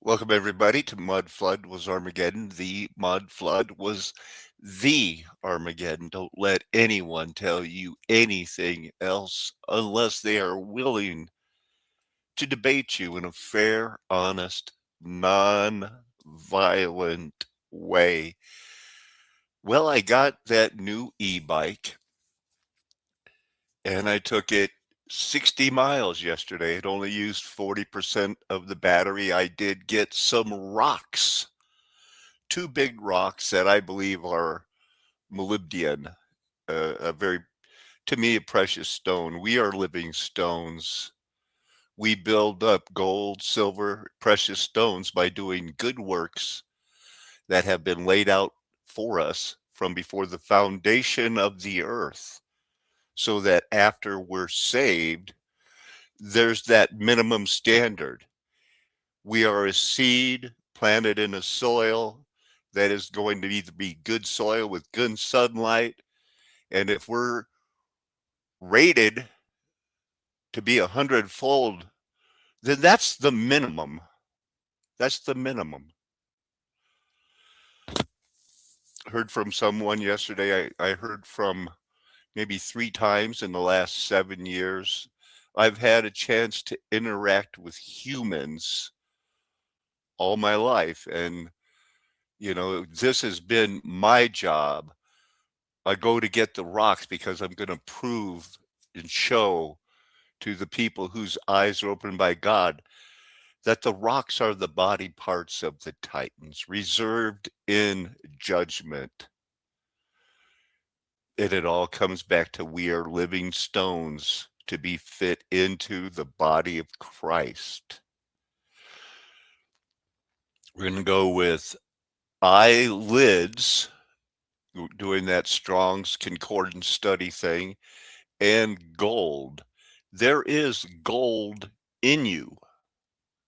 Welcome everybody to Mud Flood was Armageddon. The Mud Flood was the Armageddon. Don't let anyone tell you anything else unless they are willing to debate you in a fair, honest, non-violent way. Well, I got that new e-bike and I took it 60 miles yesterday. It only used 40% of the battery. I did get some rocks, two big rocks that I believe are molybdenum, a very, to me, a precious stone. We are living stones. We build up gold, silver, precious stones by doing good works that have been laid out for us from before the foundation of the earth, so that after we're saved, there's that minimum standard. We are a seed planted in a soil that is going to either be good soil with good sunlight. And if we're rated to be 100-fold, then that's the minimum. That's the minimum. Heard from someone yesterday. I heard from maybe 3 times in the last 7 years. I've had a chance to interact with humans all my life. And, this has been my job. I go to get the rocks because I'm going to prove and show to the people whose eyes are opened by God that the rocks are the body parts of the Titans, reserved in judgment. And it all comes back to we are living stones to be fit into the body of Christ. We're going to go with eyelids, doing that Strong's Concordance study thing, and gold. There is gold in you.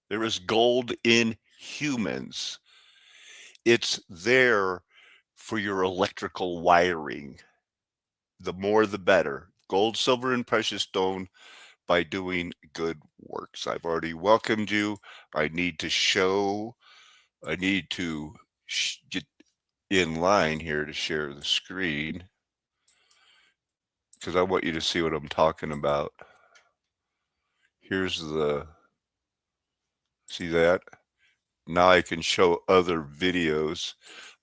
There is gold in humans. It's there for your electrical wiring. The more, the better. Gold, silver, and precious stone by doing good works. I've already welcomed you. I need to get in line here to share the screen because I want you to see what I'm talking about. See that? Now I can show other videos.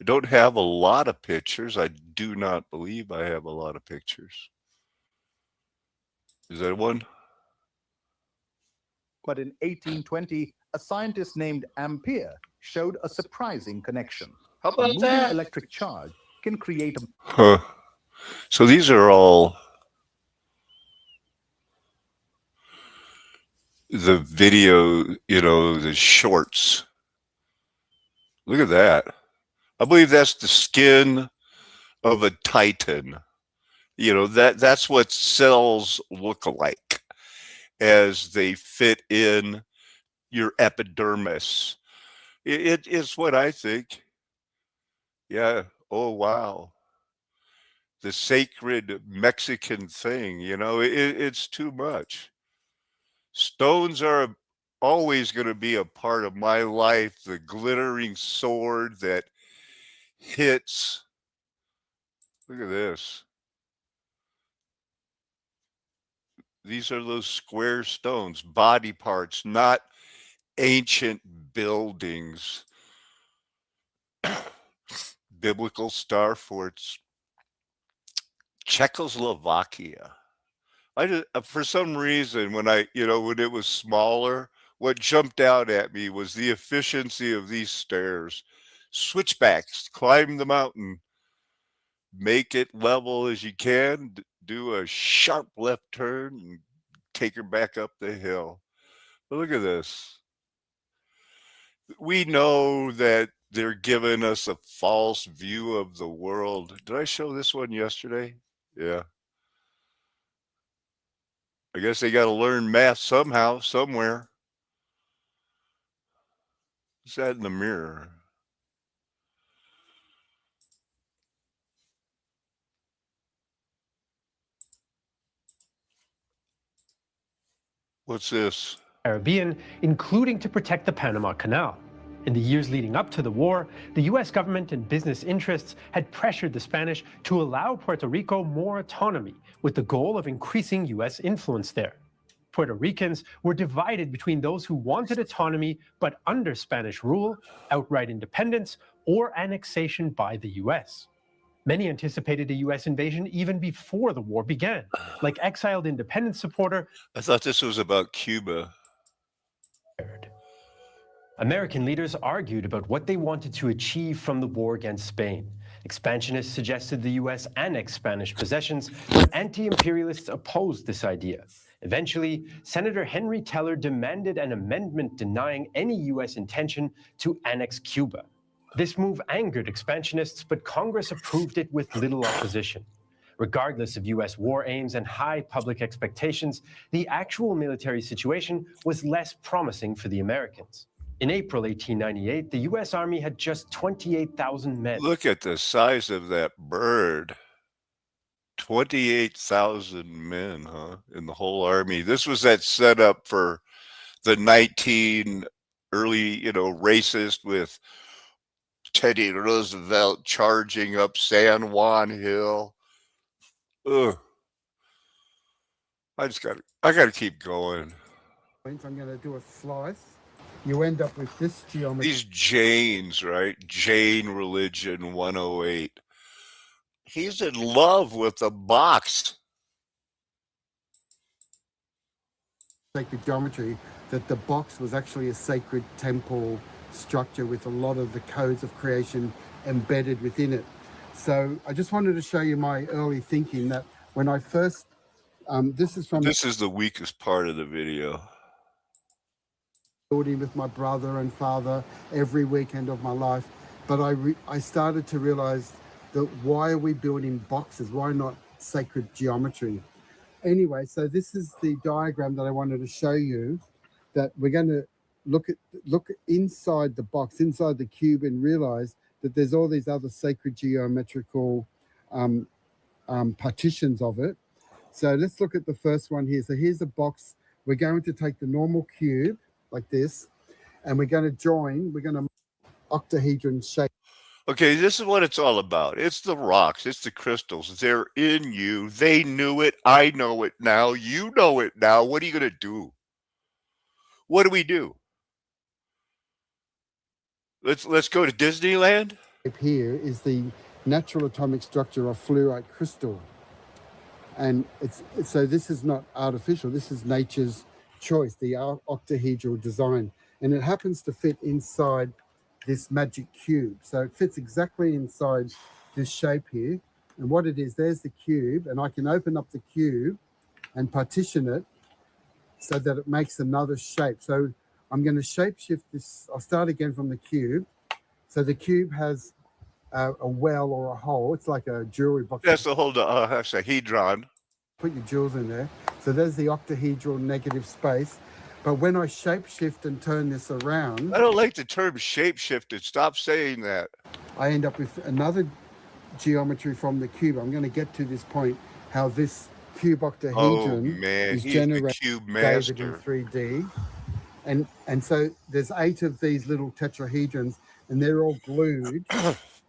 I don't have a lot of pictures. I do not believe I have a lot of pictures. Is that one? But in 1820, a scientist named Ampere showed a surprising connection. How A about moving that? electric charge can create a Huh. So these are all the video, the shorts. Look at that. I believe that's the skin of a Titan. That's what cells look like as they fit in your epidermis. It is what I think. Yeah. Oh, wow. The sacred Mexican thing, it's too much. Stones are always going to be a part of my life. The glittering sword that hits. Look at this. These are those square stones, body parts, not ancient buildings. Biblical star forts. Czechoslovakia. I just, for some reason, when it was smaller, what jumped out at me was the efficiency of these stairs. Switchbacks, climb the mountain, make it level as you can, do a sharp left turn, and take her back up the hill. But look at this. We know that they're giving us a false view of the world. Did I show this one yesterday? Yeah. I guess they got to learn math somehow, somewhere. What's that in the mirror? What's this? Caribbean, including to protect the Panama Canal. In the years leading up to the war, the US government and business interests had pressured the Spanish to allow Puerto Rico more autonomy, with the goal of increasing US influence there. Puerto Ricans were divided between those who wanted autonomy but under Spanish rule, outright independence, or annexation by the US. Many anticipated a US invasion even before the war began, like exiled independence supporter. I thought this was about Cuba. American leaders argued about what they wanted to achieve from the war against Spain. Expansionists suggested the US annex Spanish possessions, but anti-imperialists opposed this idea. Eventually, Senator Henry Teller demanded an amendment denying any US intention to annex Cuba. This move angered expansionists, but Congress approved it with little opposition. Regardless of US war aims and high public expectations, the actual military situation was less promising for the Americans. In April 1898, the US Army had just 28,000 men. Look at the size of that bird. 28,000 men, huh? In the whole army. This was that setup for the early, racist with Teddy Roosevelt charging up San Juan Hill. Ugh. I gotta keep going. I'm going to do a slice. You end up with this geometry. These Jains, right? Jain religion 108. He's in love with the box. Sacred geometry, that the box was actually a sacred temple structure with a lot of the codes of creation embedded within it. So I just wanted to show you my early thinking that when I first, this is the weakest part of the video. Building with my brother and father every weekend of my life, but I started to realize that why are we building boxes? Why not sacred geometry? Anyway, so this is the diagram that I wanted to show you, that we're going to look inside the box, inside the cube, and realize that there's all these other sacred geometrical partitions of it. So let's look at the first one here. So here's a box. We're going to take the normal cube like this, and we're going to octahedron shape. Okay, this is what it's all about. It's the rocks. It's the crystals. They're in you. They knew it. I know it now. You know it now. What are you going to do? What do we do? Let's go to Disneyland. Here is the natural atomic structure of fluorite crystal. And so this is not artificial. This is nature's choice, the octahedral design. And it happens to fit inside this magic cube. So it fits exactly inside this shape here. And what it is, there's the cube, and I can open up the cube and partition it so that it makes another shape. So I'm going to shape shift this. I'll start again from the cube. So the cube has a well or a hole. It's like a jewelry box. That's the whole hexahedron. Put your jewels in there. So there's the octahedral negative space. But when I shapeshift and turn this around, I don't like the term shapeshifted. Stop saying that. I end up with another geometry from the cube. I'm going to get to this point, how this cube octahedron is generated cube master in 3D. And so there's 8 of these little tetrahedrons, and they're all glued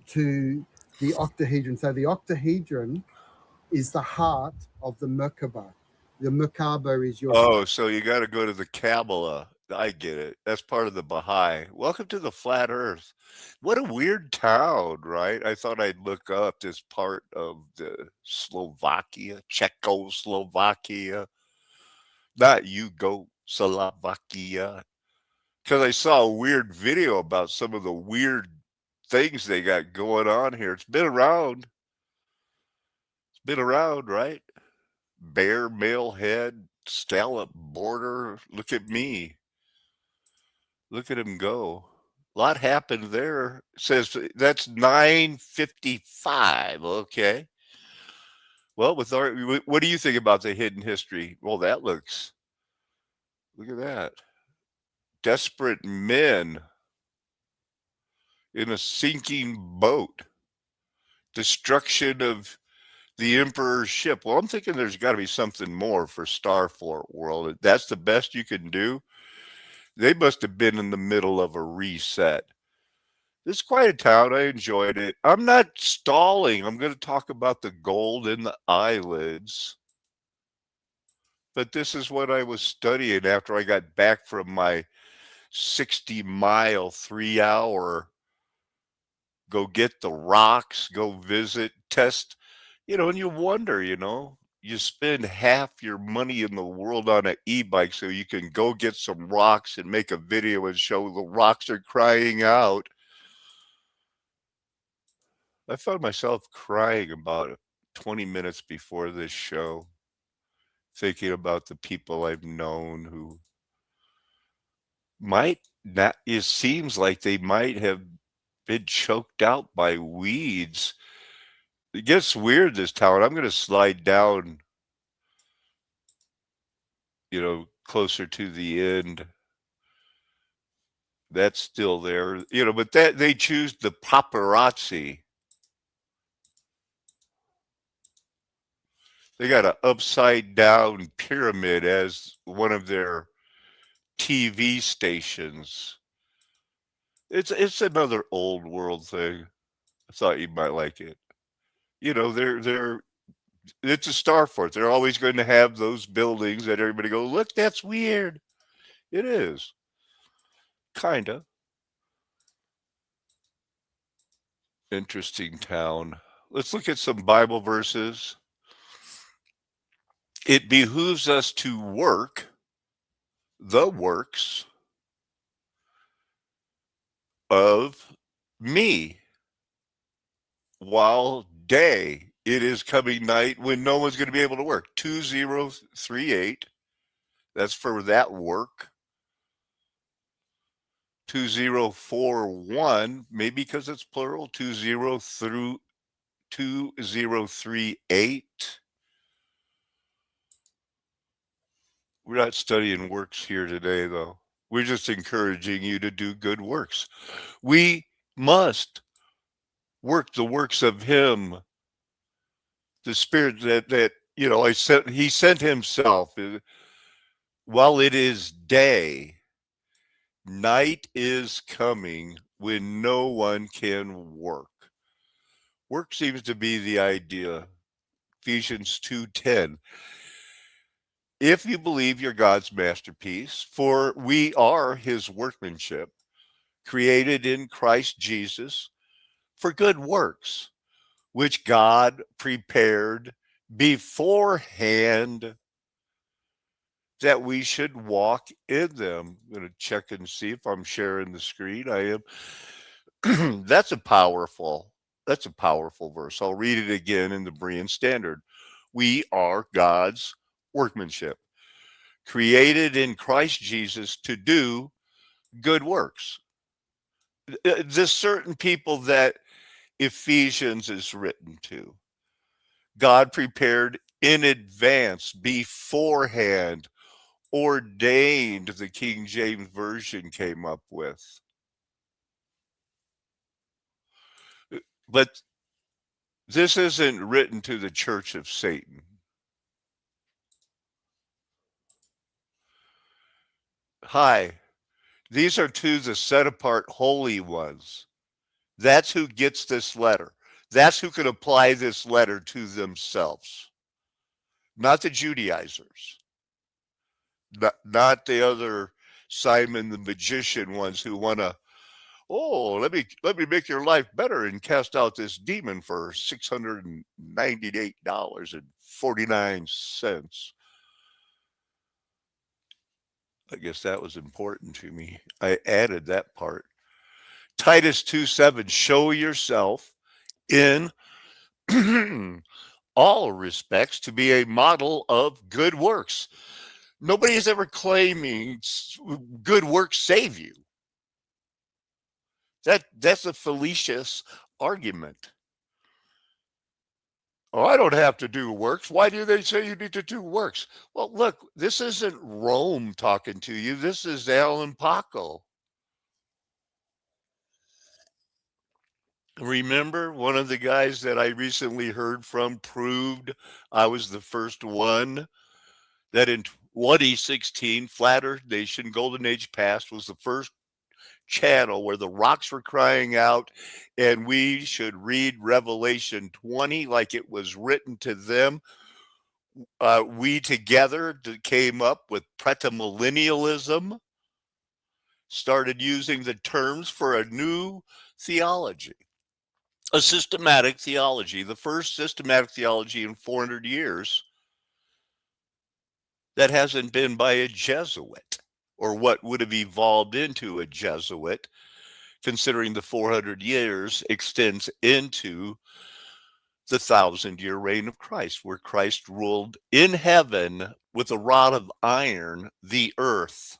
to the octahedron. So the octahedron is the heart of the Merkaba. The Merkaba is your... Oh, so you got to go to the Kabbalah. I get it. That's part of the Baha'i. Welcome to the flat earth. What a weird town, right? I thought I'd look up this part of the Slovakia, Czechoslovakia, not Yugoslavia, because I saw a weird video about some of the weird things they got going on here. It's been around. It's been around, right? Bear male head, scallop border. Look at me. Look at him go. A lot happened there. It says that's 955. Okay. Well, what do you think about the hidden history? Well, look at that. Desperate men in a sinking boat. Destruction of the Emperor's ship. Well, I'm thinking there's got to be something more for Starfort World. That's the best you can do. They must have been in the middle of a reset. This is quite a town. I enjoyed it. I'm not stalling. I'm going to talk about the gold in the eyelids. But this is what I was studying after I got back from my 60-mile, 3-hour, go get the rocks, go visit, test, and you wonder, you spend half your money in the world on an e-bike so you can go get some rocks and make a video and show the rocks are crying out. I found myself crying about 20 minutes before this show, thinking about the people I've known who might not, it seems like they might have been choked out by weeds. It gets weird, this town. I'm going to slide down, closer to the end. That's still there, but that they choose the paparazzi. They got an upside down pyramid as one of their TV stations. It's another old world thing. I thought you might like it. They're it's a star fort. They're always going to have those buildings that everybody goes, look, that's weird. It is. Kinda. Interesting town. Let's look at some Bible verses. It behooves us to work the works of me while day it is coming night when no one's going to be able to work. 2038. That's for that work. 2041, maybe because it's plural. 2038. We're not studying works here today, though. We're just encouraging you to do good works. We must work the works of him, the Spirit that he sent himself. While it is day, night is coming when no one can work. Work seems to be the idea. Ephesians 2:10. If you believe you're God's masterpiece, for we are his workmanship, created in Christ Jesus for good works, which God prepared beforehand that we should walk in them. I'm going to check and see if I'm sharing the screen. I am. That's a powerful verse. I'll read it again in the Berean Standard. We are God's workmanship, created in Christ Jesus to do good works. There's certain people that Ephesians is written to. God prepared in advance, beforehand, ordained, the King James Version came up with. But this isn't written to the church of Satan. Hi, these are to the set apart holy ones. That's who gets this letter. That's who can apply this letter to themselves. Not the Judaizers. Not the other Simon the magician ones who want to, let me make your life better and cast out this demon for $698.49. I guess that was important to me. I added that part. Titus 2:7, show yourself in all respects to be a model of good works. Nobody is ever claiming good works save you. That's a fallacious argument. Oh, I don't have to do works. Why do they say you need to do works? Well, look, this isn't Rome talking to you. This is Alan Paco. Remember, one of the guys that I recently heard from proved I was the first one that in 1E16, Flat Earth Nation, Golden Age Past was the first channel where the rocks were crying out, and we should read Revelation 20 like it was written to them. We together came up with premillennialism, started using the terms for a new theology, a systematic theology, the first systematic theology in 400 years that hasn't been by a Jesuit, or what would have evolved into a Jesuit, considering the 400 years extends into the 1,000-year reign of Christ, where Christ ruled in heaven with a rod of iron the earth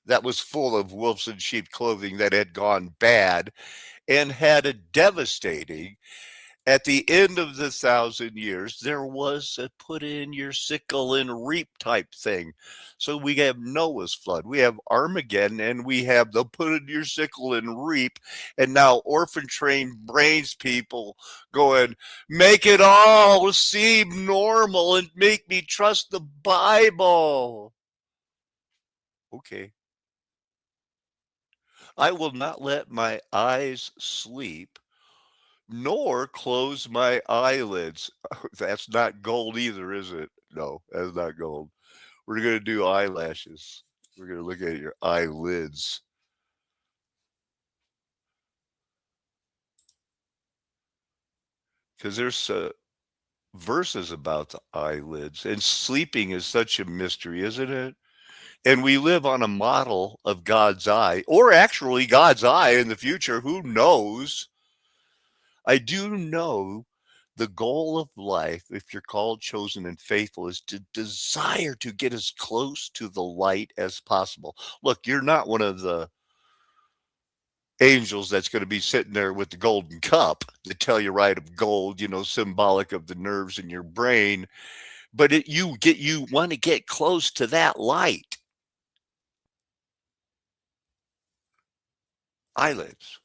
that was full of wolves in sheep clothing that had gone bad and had a devastating. At the end of the 1,000 years, there was a put in your sickle and reap type thing. So we have Noah's flood, we have Armageddon, and we have the put in your sickle and reap. And now orphan trained brains people going, make it all seem normal and make me trust the Bible. Okay. I will not let my eyes sleep nor close my eyelids. That's not gold either, is it? No, that's not gold. We're going to do eyelashes. We're going to look at your eyelids. Because there's verses about the eyelids, and sleeping is such a mystery, isn't it? And we live on a model of God's eye, or actually God's eye in the future. Who knows? I do know the goal of life, if you're called, chosen, and faithful, is to desire to get as close to the light as possible. Look, you're not one of the angels that's going to be sitting there with the golden cup, the Telluride of gold, symbolic of the nerves in your brain. But you want to get close to that light. Eyelids.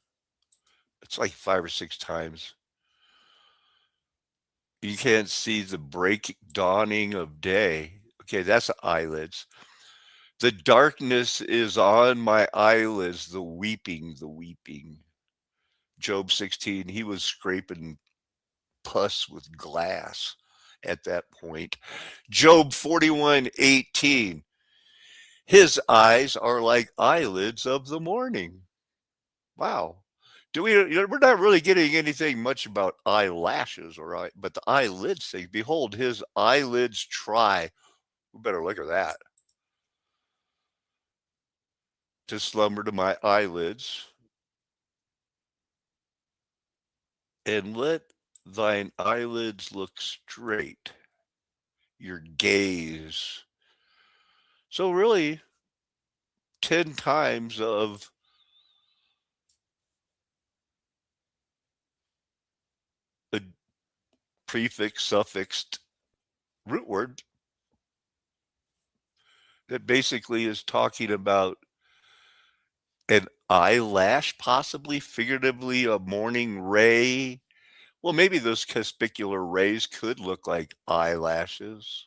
It's like 5 or 6 times. You can't see the dawning of day. Okay, that's the eyelids. The darkness is on my eyelids, the weeping, the weeping. Job 16, he was scraping pus with glass at that point. Job 41:18, his eyes are like eyelids of the morning. Wow. We're not really getting anything much about eyelashes, but the eyelids thing. Behold, his eyelids try. We better look at that. To slumber to my eyelids, and let thine eyelids look straight, your gaze. So really, 10 times of a prefix, suffixed root word that basically is talking about an eyelash, possibly figuratively a morning ray. Well, maybe those conspicular rays could look like eyelashes.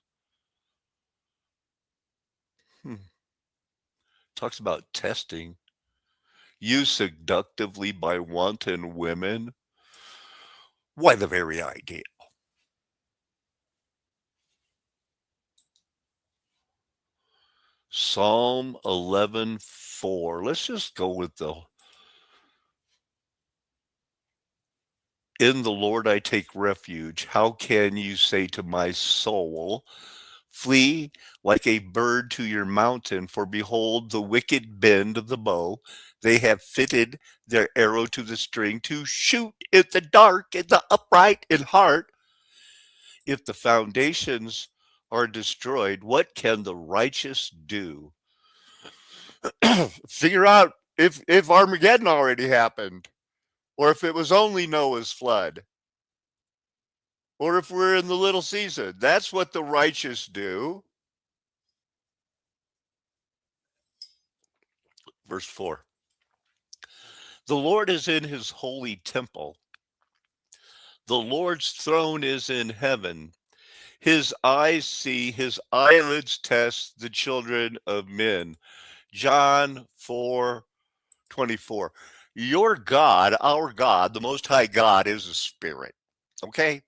Talks about testing. Used seductively by wanton women. Why, the very idea. Psalm 11:4. Let's just go with in the Lord I take refuge. How can you say to my soul, flee like a bird to your mountain? For behold, the wicked bend the bow. They have fitted their arrow to the string to shoot in the dark, in the upright in heart. If the foundations are destroyed, what can the righteous do? Figure out if Armageddon already happened, or if it was only Noah's flood, or if we're in the little season. That's what the righteous do. Verse 4. The Lord is in his holy temple. The Lord's throne is in heaven. His eyes see, his eyelids test the children of men. John 4:24. Your God, our God, the Most High God, is a spirit. Okay?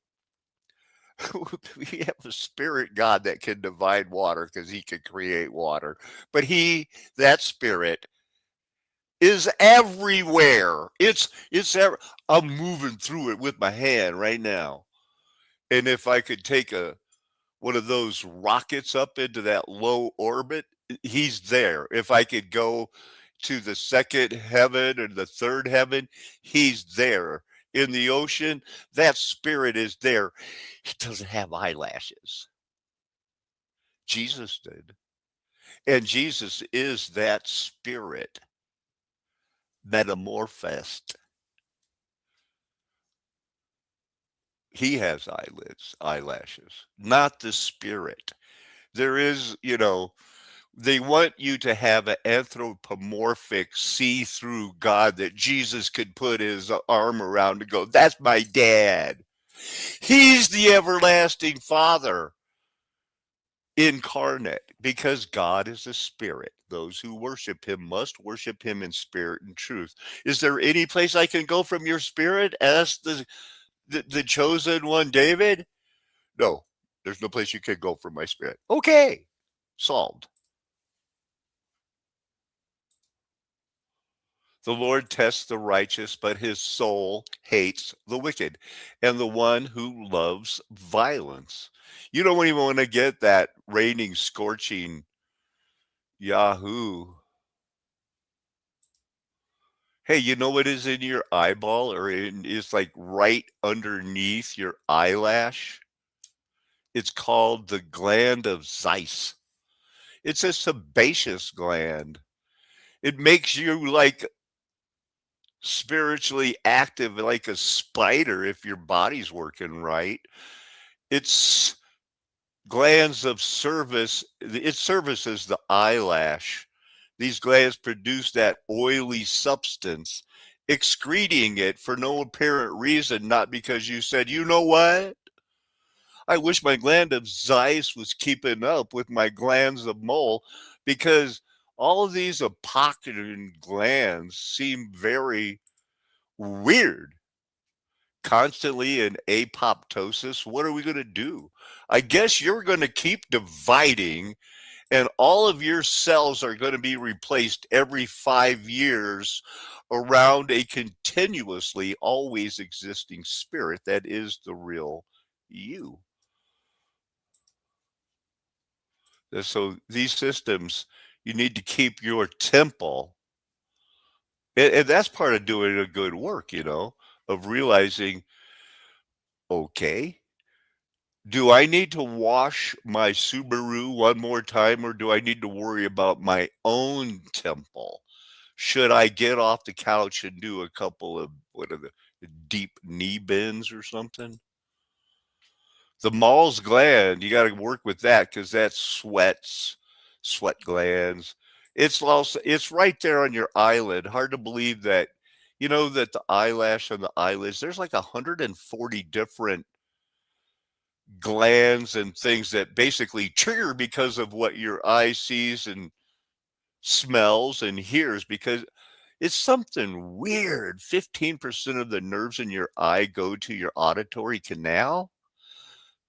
We have a spirit God that can divide water because he can create water. But that spirit, is everywhere. I'm moving through it with my hand right now. And if I could take one of those rockets up into that low orbit, he's there. If I could go to the second heaven or the third heaven, he's there. In the ocean, that spirit is there. He doesn't have eyelashes. Jesus did. And Jesus is that spirit metamorphosed. He has eyelashes, not the spirit. There is, they want you to have an anthropomorphic, see through God that Jesus could put his arm around and go, that's my dad. He's the everlasting Father incarnate, because God is a spirit. Those who worship him must worship him in spirit and truth. Is there any place I can go from your spirit? Asked the chosen one, David? No, there's no place you can go from my spirit. Okay, solved. The Lord tests the righteous, but his soul hates the wicked and the one who loves violence. You don't even want to get that raining, scorching Yahoo. Hey, you know what is in your eyeball, or is like right underneath your eyelash? It's called the gland of Zeiss. It's a sebaceous gland. It makes you like spiritually active like a spider if your body's working right. It's glands of service. It services the eyelash. These glands produce that oily substance, excreting it for no apparent reason, not because you said, you know what? I wish my gland of Zeiss was keeping up with my glands of mole, because all of these apocrine glands seem very weird. Constantly in apoptosis. What are we going to do? I guess you're going to keep dividing, and all of your cells are going to be replaced every 5 years around a continuously always existing spirit that is the real you. And so these systems, you need to keep your temple. And that's part of doing a good work, of realizing, okay, do I need to wash my Subaru one more time, or do I need to worry about my own temple? Should I get off the couch and do a couple of, what are the deep knee bends or something? The Mall's gland, you got to work with that, because that's sweat glands. It's right there on your eyelid. Hard to believe that, that the eyelash and the eyelids, there's like 140 different glands and things that basically trigger because of what your eye sees and smells and hears, because it's something weird. 15% of the nerves in your eye go to your auditory canal.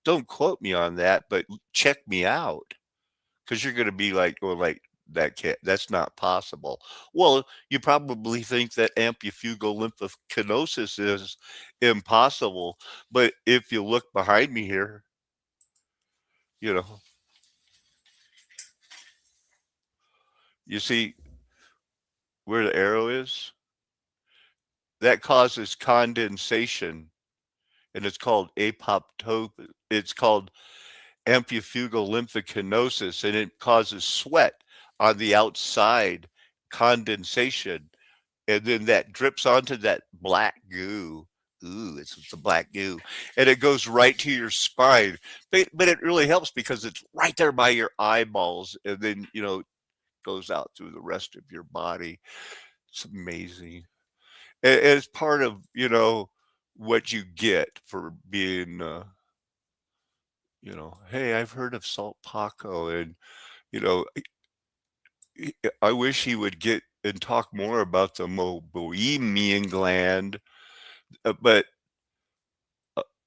Don't quote me on that, but check me out, because you're going to be like, well, like, that's not possible. Well, you probably think that ampufugal lymphocanosis is impossible, but if you look behind me here, you see where the arrow is? That causes condensation, and it's called apoptosis. It's called ampufugal lymphocanosis, and it causes sweat on the outside, condensation, and then that drips onto that black goo. Ooh, it's the black goo, and it goes right to your spine. But it really helps because it's right there by your eyeballs, and then goes out through the rest of your body. It's amazing. And it's part of what you get for being hey, I've heard of Salt Paco, and you know, I wish he would get and talk more about the Bohemian gland, but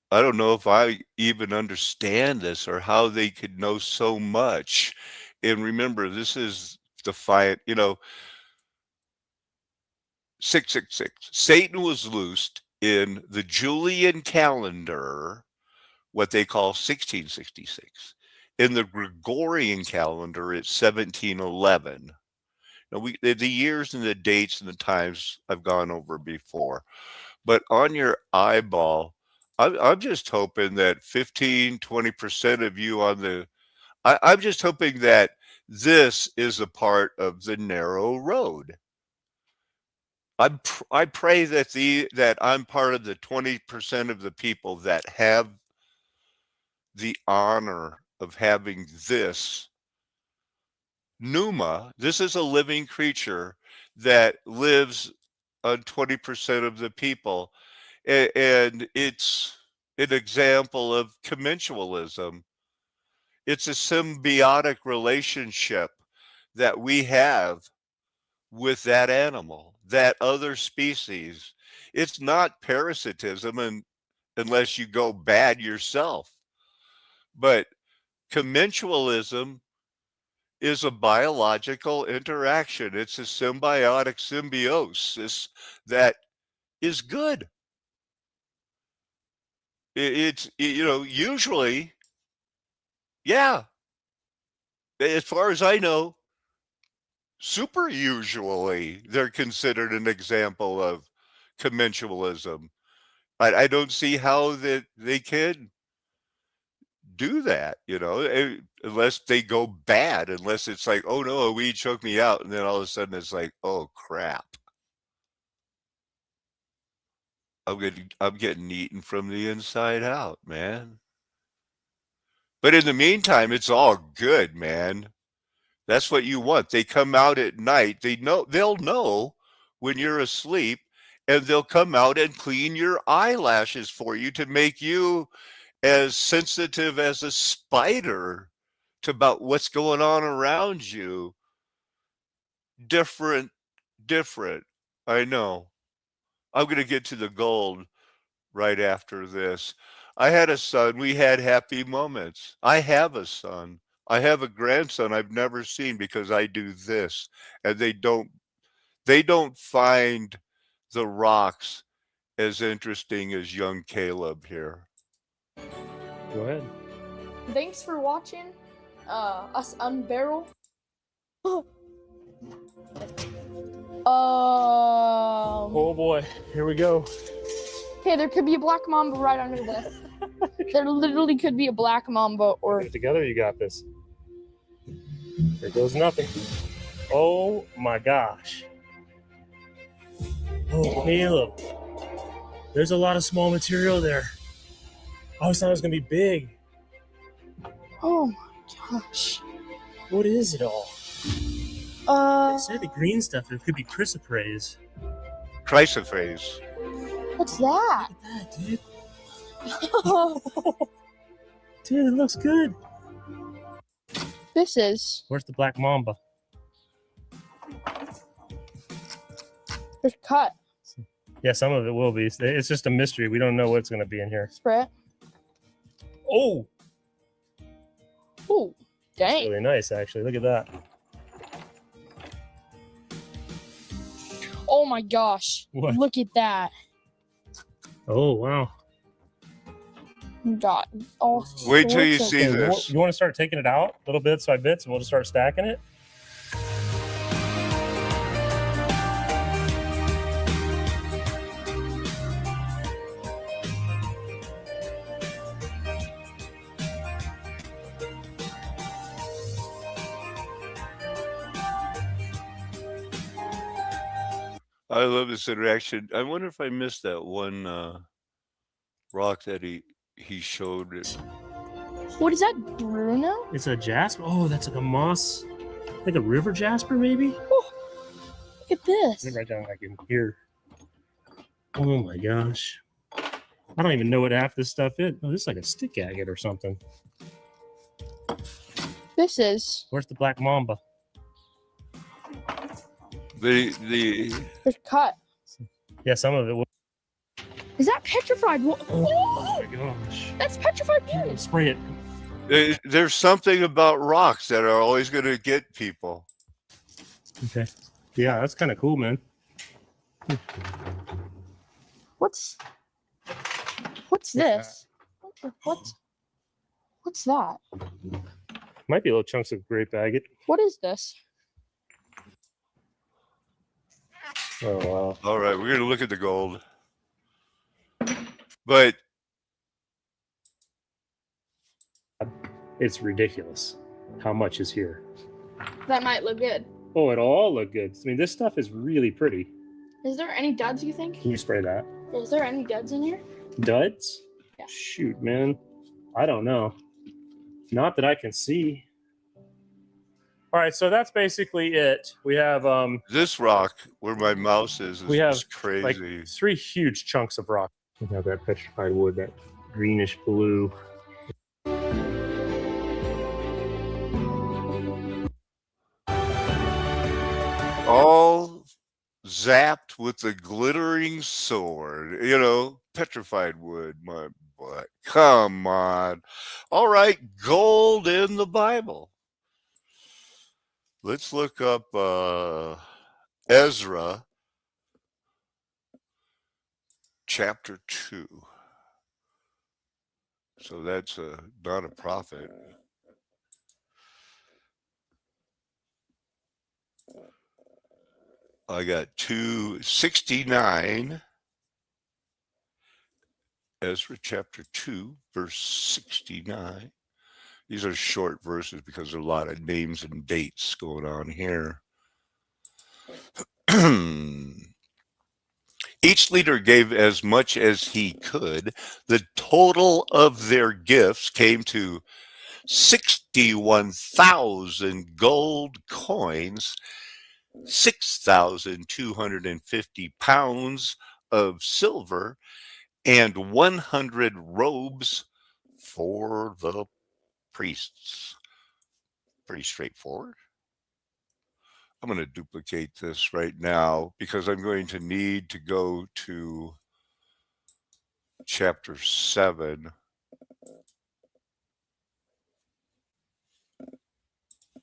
I don't know if I even understand this or how they could know so much. And remember, this is defiant, 666. Satan was loosed in the Julian calendar, what they call 1666. In the Gregorian calendar, it's 1711. Now, the years and the dates and the times I've gone over before, but on your eyeball, I'm just hoping that 15-20% of you I'm just hoping that this is a part of the narrow road. I pray that I'm part of the 20% of the people that have the honor of having this Numa. This is a living creature that lives on 20% of the people, and it's an example of commensalism. It's a symbiotic relationship that we have with that animal, that other species. It's not parasitism unless you go bad yourself. But commensalism is a biological interaction. It's a symbiotic symbiosis that is good. It's, usually, yeah, as far as I know, super usually they're considered an example of commensalism. I don't see how that they can do that, unless they go bad, unless it's like, oh no, a weed choked me out, and then all of a sudden it's like, oh crap, I'm getting eaten from the inside out, man. But in the meantime, it's all good, man. That's what you want. They come out at night. They'll know when you're asleep, and they'll come out and clean your eyelashes for you to make you as sensitive as a spider to about what's going on around you. Different. I know. I'm going to get to the gold right after this. I had a son. We had happy moments. I have a son. I have a grandson I've never seen because I do this, and they don't find the rocks as interesting as young Caleb here. Go ahead. Thanks for watching us unbarrel. Oh boy, here we go. Hey, there could be a black mamba right under this. There literally could be a black mamba or... Get it together, you got this. There goes nothing. Oh my gosh. Oh, Caleb. There's a lot of small material there. I always thought it was going to be big. Oh my gosh. What is it all? They said the green stuff, it could be chrysoprase. Chrysoprase. What's that? Look at that, dude. Dude, it looks good. This is... Where's the black mamba? There's a cut. Yeah, some of it will be. It's just a mystery. We don't know what's going to be in here. Spray it. Oh, Ooh, dang. really nice, actually. Look at that. Oh my gosh. What? Look at that. Oh, wow. Got all Wait till you sorts see of- this. You want to start taking it out little bits by bits, and we'll just start stacking it? I love this interaction. I wonder if I missed that one rock that he showed it. What is that, Bruno? It's a jasper. Oh, that's like a moss, like a river jasper, maybe. Oh, look at this. Let me write down like in here. Oh my gosh, I don't even know what half this stuff is. Oh, this is like a stick agate or something. This is. Where's the black mamba? The There's cut. Yeah, some of it. Was, Is that petrified wood? oh my gosh. That's petrified wood. Spray it. there's something about rocks that are always going to get people. Okay. Yeah, that's kind of cool, man. What's this? What's that? Might be little chunks of grape agate. What is this? Oh wow. All right, we're going to look at the gold. But It's ridiculous how much is here. That might look good. Oh, it all look good. I mean, this stuff is really pretty. Is there any duds, you think? Can you spray that? Is there any duds in here? Duds? Yeah. Shoot, man. I don't know. Not that I can see. All right, so that's basically it. We have this rock where my mouse is We have, just crazy. like 3 huge chunks of rock. We have that petrified wood, that greenish blue. All zapped with the glittering sword. You know, petrified wood, my butt. Come on. All right, gold in the Bible. Let's look up Ezra chapter 2. So that's not a prophet. I got 269. Ezra chapter 2, verse 69. These are short verses because there are a lot of names and dates going on here. Each leader gave as much as he could. The total of their gifts came to 61,000 gold coins, 6,250 pounds of silver, and 100 robes for the priests. Pretty straightforward. I'm going to duplicate this right now because I'm going to need to go to chapter 7,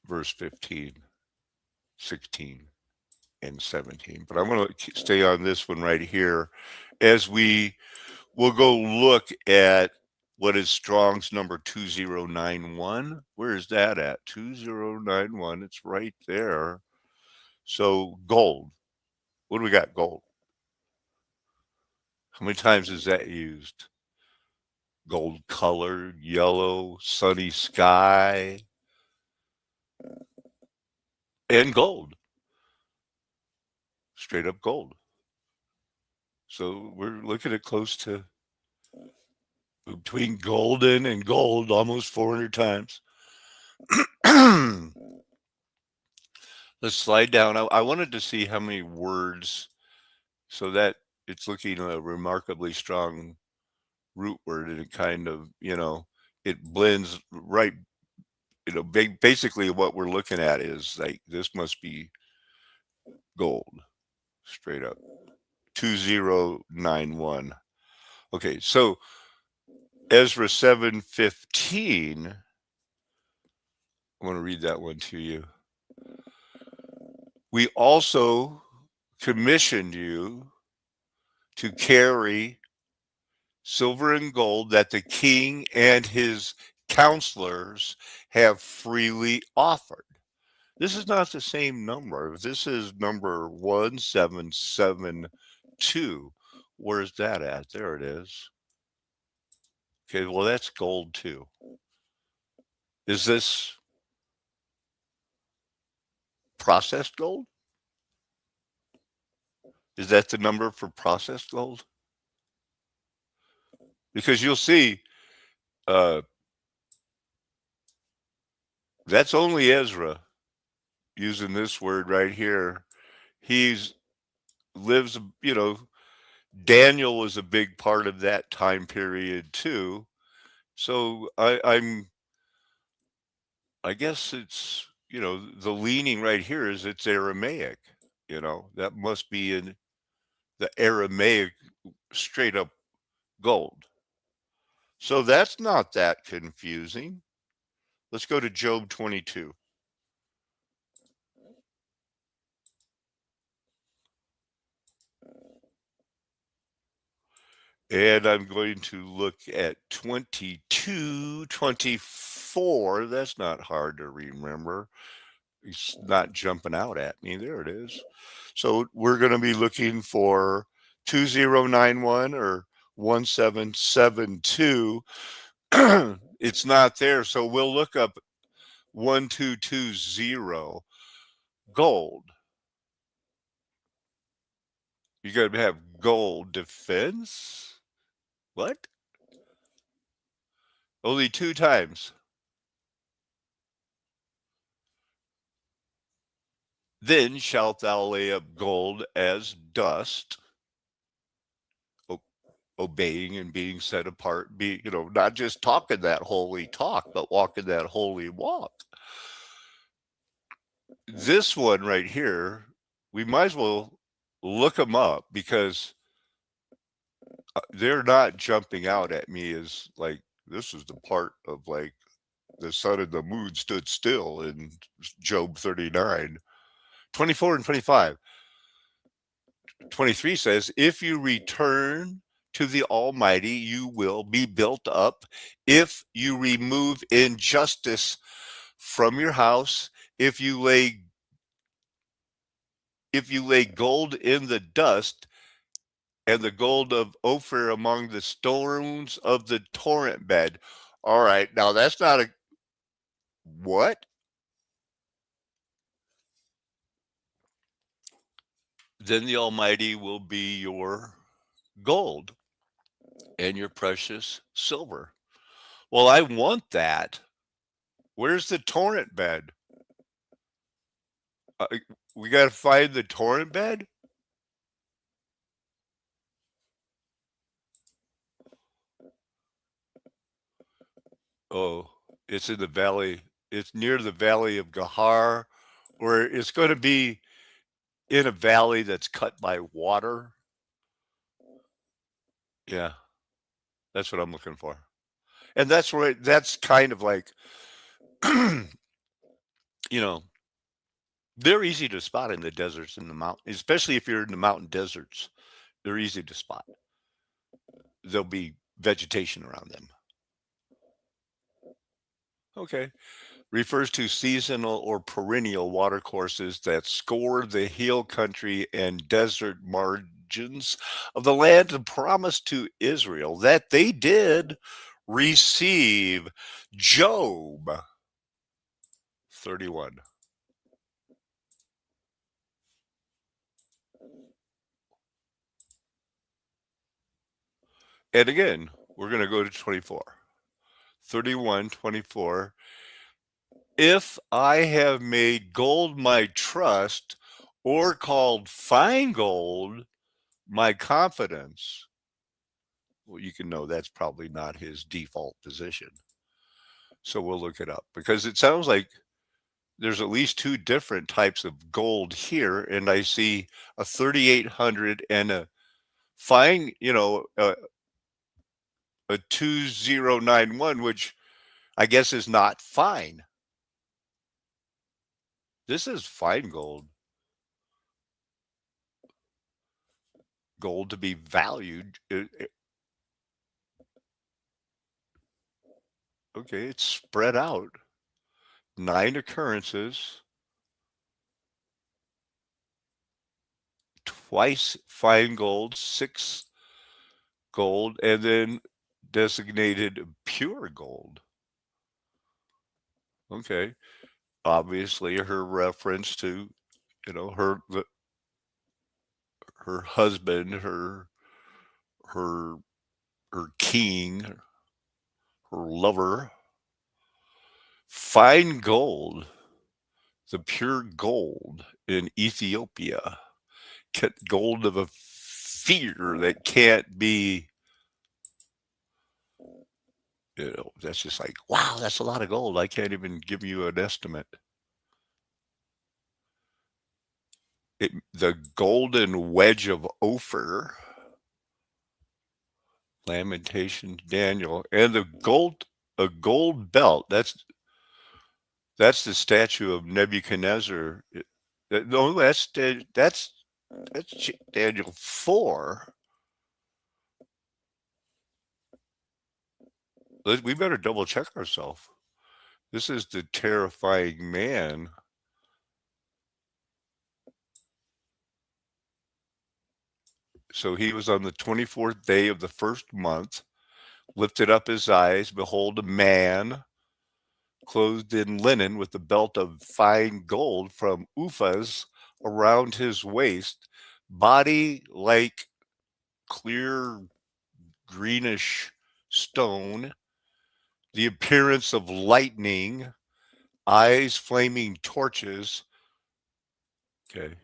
verse 15, 16, and 17. But I'm going to stay on this one right here as we will go look at what is Strong's number 2091. Where is that at? 2091. It's right there. So gold. What do we got? Gold. How many times is that used? Gold colored, yellow, sunny sky, and gold. Straight up gold. So we're looking at close to between golden and gold almost 400 times. Let's slide down. I wanted to see how many words, so that it's looking a remarkably strong root word, and it kind of, it blends right. Basically what we're looking at is like, this must be gold, straight up. 2091. Okay, so Ezra 7:15. I want to read that one to you. We also commissioned you to carry silver and gold that the king and his counselors have freely offered. This is not the same number. This is number 1772. Where's that at? There it is. Okay, well, that's gold too. Is this processed gold? Is that the number for processed gold? Because you'll see, that's only Ezra using this word right here. Lives, Daniel was a big part of that time period too. So I'm I guess it's, the leaning right here is it's Aramaic. That must be in the Aramaic straight up gold. So that's not that confusing. Let's go to Job 22. And I'm going to look at 22, 24. That's not hard to remember. It's not jumping out at me. There it is. So we're going to be looking for 2091 or 1772. It's not there. So we'll look up 1220 gold. You got to have gold defense. What? Only 2 times. Then shalt thou lay up gold as dust, obeying and being set apart, not just talking that holy talk, but walking that holy walk. This one right here, we might as well look them up because they're not jumping out at me as like, this is the part of like the sun and the moon stood still in Job 39. 24 and 25. 23 says, if you return to the Almighty, you will be built up. If you remove injustice from your house, if you lay gold in the dust and the gold of Ophir among the stones of the torrent bed. All right, now that's not a what? Then the Almighty will be your gold and your precious silver. Well, I want that. Where's the torrent bed? We got to find the torrent bed? Oh, it's in the valley. It's near the valley of Gahar, or it's going to be in a valley that's cut by water. Yeah, that's what I'm looking for. And that's kind of like, they're easy to spot in the deserts and the mountain, especially if you're in the mountain deserts. They're easy to spot. There'll be vegetation around them. Okay. Refers to seasonal or perennial watercourses that score the hill country and desert margins of the land promised to Israel that they did receive. Job 31. And again, we're going to go to 24. 31, 24. If I have made gold my trust or called fine gold my confidence, well, you can know that's probably not his default position. So we'll look it up because it sounds like there's at least 2 different types of gold here. And I see a 3,800 and a fine, a 2091, which I guess is not fine. This is fine gold. Gold to be valued. Okay, it's spread out. 9 occurrences. Twice fine gold, 6 gold, and then designated pure gold. Okay. Obviously her reference to, her husband, her king, her lover. Fine gold, the pure gold in Ethiopia, gold of a fear that can't be You know, that's just like, wow, that's a lot of gold. I can't even give you an estimate. The golden wedge of Ophir, Lamentations, Daniel, and a gold belt. That's the statue of Nebuchadnezzar. No, that's Daniel 4. We better double check ourselves. This is the terrifying man. So he was on the 24th day of the first month, lifted up his eyes, behold, a man clothed in linen with a belt of fine gold from Uphaz around his waist, body like clear greenish stone, the appearance of lightning, eyes flaming torches. Okay.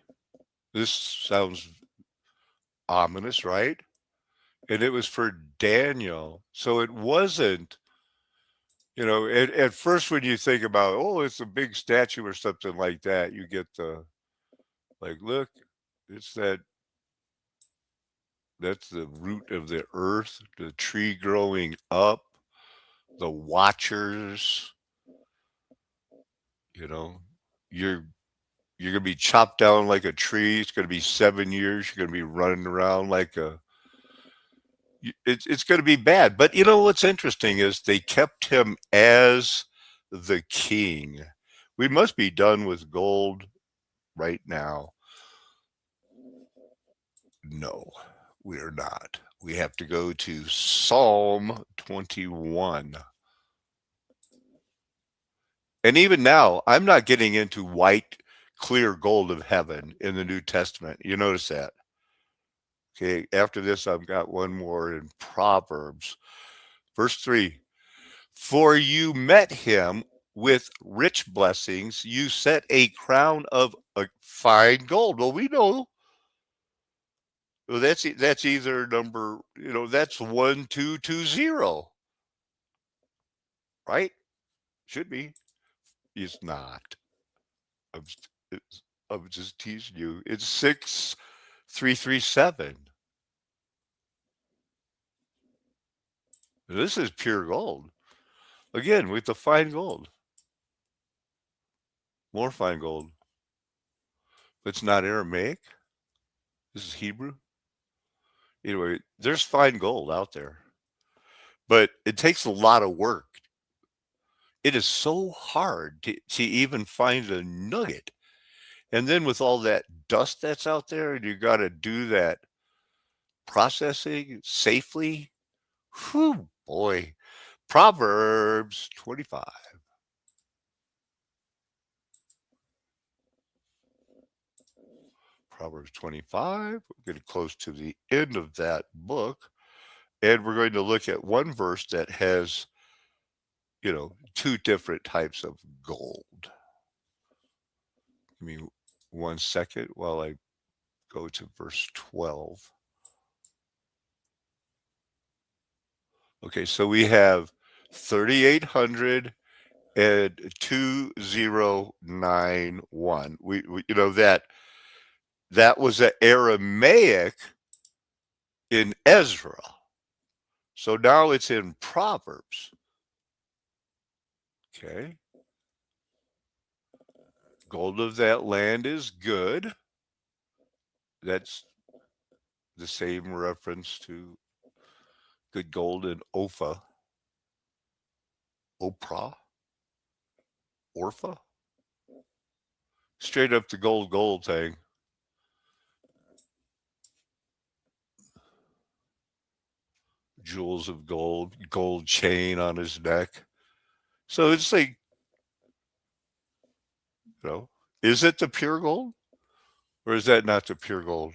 This sounds ominous, right? And it was for Daniel. So it wasn't, you know, at first when you think about, oh, it's a big statue or something like that, you get the, like, look, it's that's the root of the earth, the tree growing up, the watchers, you know, you're gonna be chopped down like a tree. It's gonna be 7 years. You're gonna be running around like it's gonna be bad. But you know what's interesting is they kept him as the king. We must be done with gold right now. No, we are not. We have to go to Psalm 21. And even now, I'm not getting into white, clear gold of heaven in the New Testament. You notice that? Okay, after this, I've got one more in Proverbs. Verse 3, for you met him with rich blessings. You set a crown of fine gold. Well, we know. Well, that's either number, you know, that's 1220, right? Should be. It's not. I'm just teasing you. It's 6337. This is pure gold. Again, with the fine gold. More fine gold. But it's not Aramaic. This is Hebrew. Anyway, there's fine gold out there. But it takes a lot of work. It is so hard to even find a nugget. And then with all that dust that's out there, and you got to do that processing safely. Whew, boy. Proverbs 25. Proverbs 25. We're getting close to the end of that book. And we're going to look at one verse that has, you know, two different types of gold. Give me 1 second while I go to verse 12. Okay, so we have 3,800 and 2091. We you know that was an Aramaic in Ezra. So now it's in Proverbs. Okay. Gold of that land is good. That's the same reference to good gold in Opha. Oprah. Orpha. Straight up the gold thing. Jewels of gold, gold chain on his neck. So it's like, you know, is it the pure gold? Or is that not the pure gold?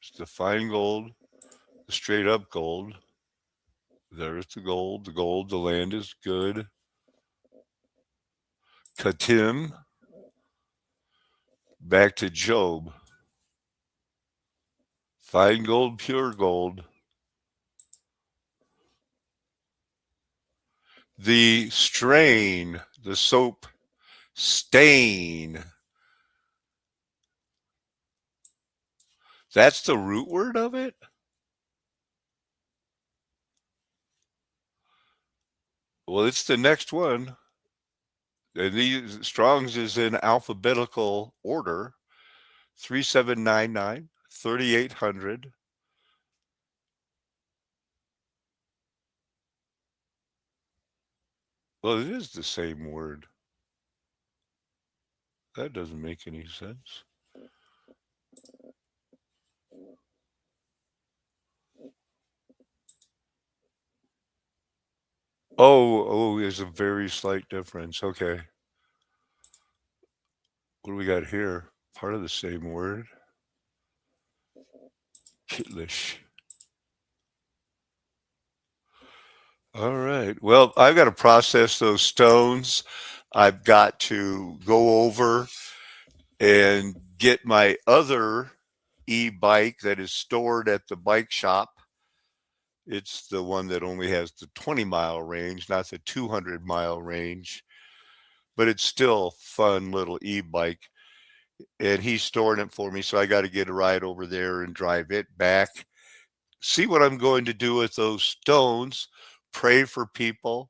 It's the fine gold, the straight up gold. There's the gold. The land is good. Katim. Back to Job. Fine gold, pure gold. The strain, the soap stain. That's the root word of it? Well, it's the next one. And these Strong's is in alphabetical order. 3799, 3800. Well, it is the same word. That doesn't make any sense. Oh, there's a very slight difference. Okay. What do we got here? Part of the same word. Kitlish. All right. Well, I've got to process those stones. I've got to go over and get my other e-bike that is stored at the bike shop. It's the one that only has the 20-mile range, not the 200-mile range. But it's still a fun little e-bike. And he's storing it for me, so I got to get a ride over there and drive it back. See what I'm going to do with those stones. Pray for people.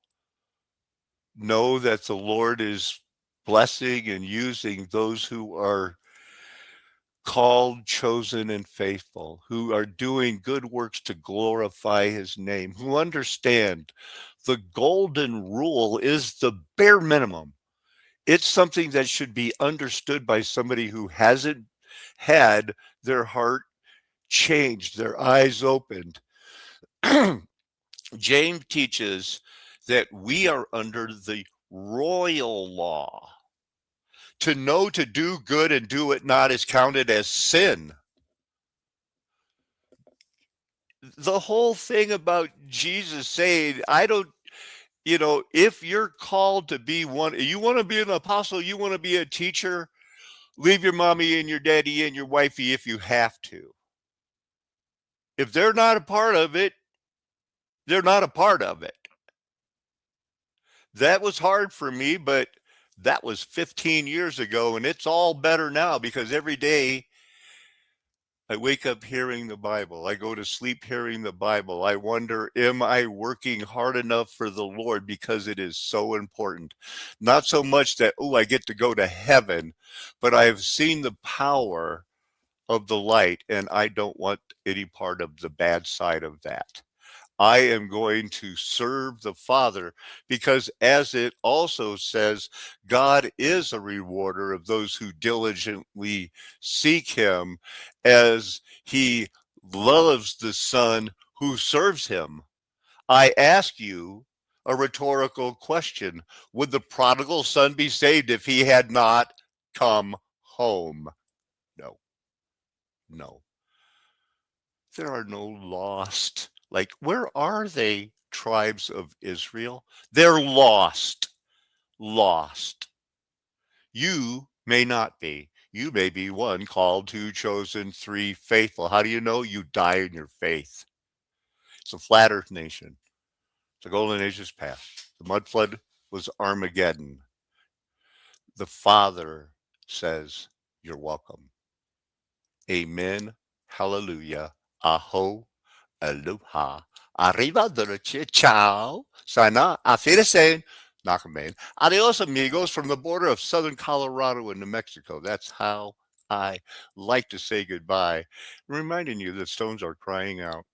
Know that the Lord is blessing and using those who are called, chosen, and faithful, who are doing good works to glorify his name, who understand the golden rule is the bare minimum. It's something that should be understood by somebody who hasn't had their heart changed, their eyes opened. James teaches that we are under the royal law. To know to do good and do it not is counted as sin. The whole thing about Jesus saying, if you're called to be one, you want to be an apostle, you want to be a teacher, leave your mommy and your daddy and your wifey if you have to. If they're not a part of it, they're not a part of it. That was hard for me, but that was 15 years ago, and it's all better now because every day I wake up hearing the Bible. I go to sleep hearing the Bible. I wonder, am I working hard enough for the Lord because it is so important? Not so much that, I get to go to heaven, but I have seen the power of the light, and I don't want any part of the bad side of that. I am going to serve the Father because, as it also says, God is a rewarder of those who diligently seek him, as he loves the Son who serves him. I ask you a rhetorical question. Would the prodigal son be saved if he had not come home? No. There are no lost. Like, where are they, tribes of Israel? They're lost. You may not be. You may be one, called, two, chosen, three, faithful. How do you know? You die in your faith. It's a flat earth nation. The golden age is past. The mud flood was Armageddon. The Father says, you're welcome. Amen. Hallelujah. Aho. Aloha. Arrivederci. Ciao. Sana. Auf Wiedersehen. Nakamen. Adios, amigos, from the border of southern Colorado and New Mexico. That's how I like to say goodbye. Reminding you that stones are crying out.